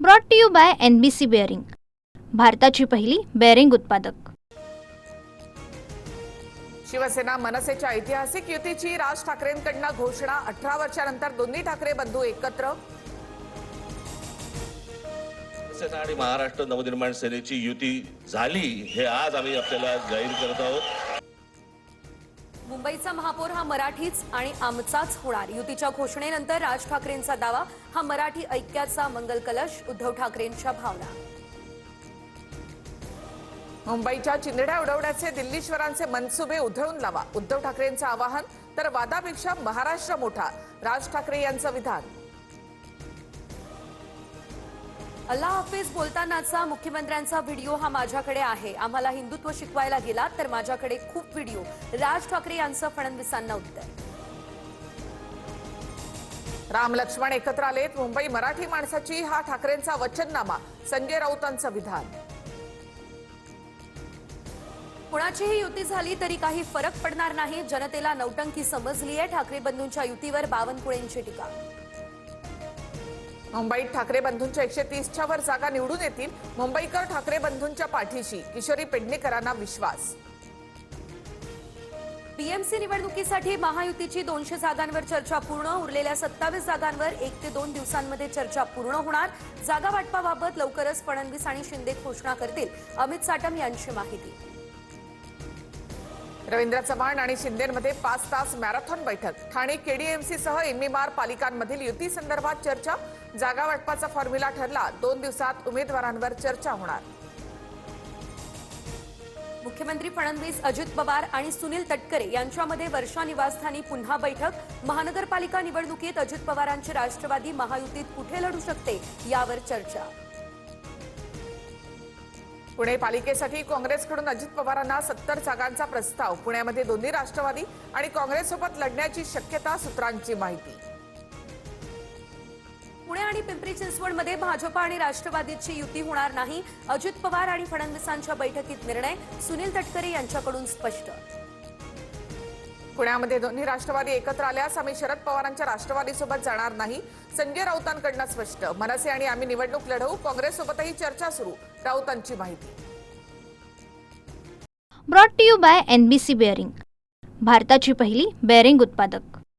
Brought to you by NBC bearing, भारताची पहिली bearing उत्पादक। शिवसेना मनसेच्या ऐतिहासिक युतीची राज ठाकरेंकडून घोषणा। 18 वर्षांनंतर दोन्ही ठाकरे बंधू एकत्र। शिवसेना आणि महाराष्ट्र नवनिर्माण सेनेची युती झाली हे आज आम्ही आपल्याला जाहीर करत आहोत। मुंबईचा महापौर हा मराठीच आणि आमचाच होणार। युतीच्या घोषणेनंतर राज ठाकरेंचा दावा, हा मराठी ऐक्याचा मंगल कलश। उद्धव ठाकरेंच्या भावना। मुंबईच्या चिंधड्या उडवण्याचे दिल्लीश्वरांचे मनसुबे उधळून लावा, उद्धव ठाकरेंचं आवाहन। तर वादापेक्षा महाराष्ट्र मोठा, राज ठाकरे यांचं विधान। अल्लाह हाफिज बोलतानाचा मुख्यमंत्र्यांचा व्हिडिओ हा माझ्याकडे आहे। आम्हाला हिंदुत्व शिकवायला गेलात तर माझ्याकडे खूप व्हिडिओ। राज ठाकरे यांचं फडणवीसांना उत्तर। राम लक्ष्मण एकत्र आलेत, मुंबई मराठी माणसाची हा ठाकरेंचा वचननामा। संजय राऊतांचं विधान। कुणाचीही युती झाली तरी काही फरक पडणार नाही, जनतेला नौटंकी समजली आहे। ठाकरे बंधूंच्या युतीवर बावनकुळेंची टीका। मुंबईत ठाकरे बंधूंच्या 130च्या वर जागा निवडून येतील, मुंबईकर ठाकरे बंधूंच्या पाठीशी। किशोरी पेडणेकरांना विश्वास। पीएमसी निवडणुकीसाठी महायुतीची 200 जागांवर चर्चा पूर्ण। उरलेल्या 27 जागांवर 1 ते 2 दिवसांमध्ये चर्चा पूर्ण होणार। जागा वाटपाबाबत लवकरच फडणवीस आणि शिंदे घोषणा करतील, अमित साटम यांची माहिती। रवींद्र चव्हाण आणि शिंदेमध्ये 5 तास मॅरेथॉन बैठक। ठाणे KDMC सह MMR पालिकांमधील युती संदर्भात चर्चा। जागा वाटपाचा फॉर्म्युला ठरला, 2 दिवसात उमेदवारांवर चर्चा होणार। मुख्यमंत्री फडणवीस, अजित पवार आणि सुनील तटकरे यांच्यामध्ये वर्षा निवासस्थानी पुन्हा बैठक। महानगरपालिका निवडणुकीत अजित पवारांची राष्ट्रवादी महायुतीत कुठे लढू शकते यावर चर्चा। पुणे पालिकेसाठी काँग्रेसकडून अजित पवारांना 70 जागांचा प्रस्ताव। पुण्यामध्ये दोन्ही राष्ट्रवादी आणि काँग्रेससोबत लढण्याची शक्यता, सूत्रांची माहिती। पुणे आणि पिंपरी चिंचवडमध्ये भाजप आणि राष्ट्रवादीची युती होणार नाही, अजित पवार आणि फडणवीसांच्या बैठकीत निर्णय। सुनील तटकरे यांच्याकडून स्पष्ट। पुण्यामध्ये दोन्ही राष्ट्रवादी एकत्र आल्यास आम्ही शरद पवारांच्या राष्ट्रवादीसोबत जाणार नाही, संजय राऊतांकडून स्पष्ट। मनसे आणि आम्ही निवडणूक लढवू, काँग्रेससोबतही चर्चा सुरू, राऊतांची माहिती। Brought to you by NBC bearing, भारताची पहिली बेअरिंग उत्पादक।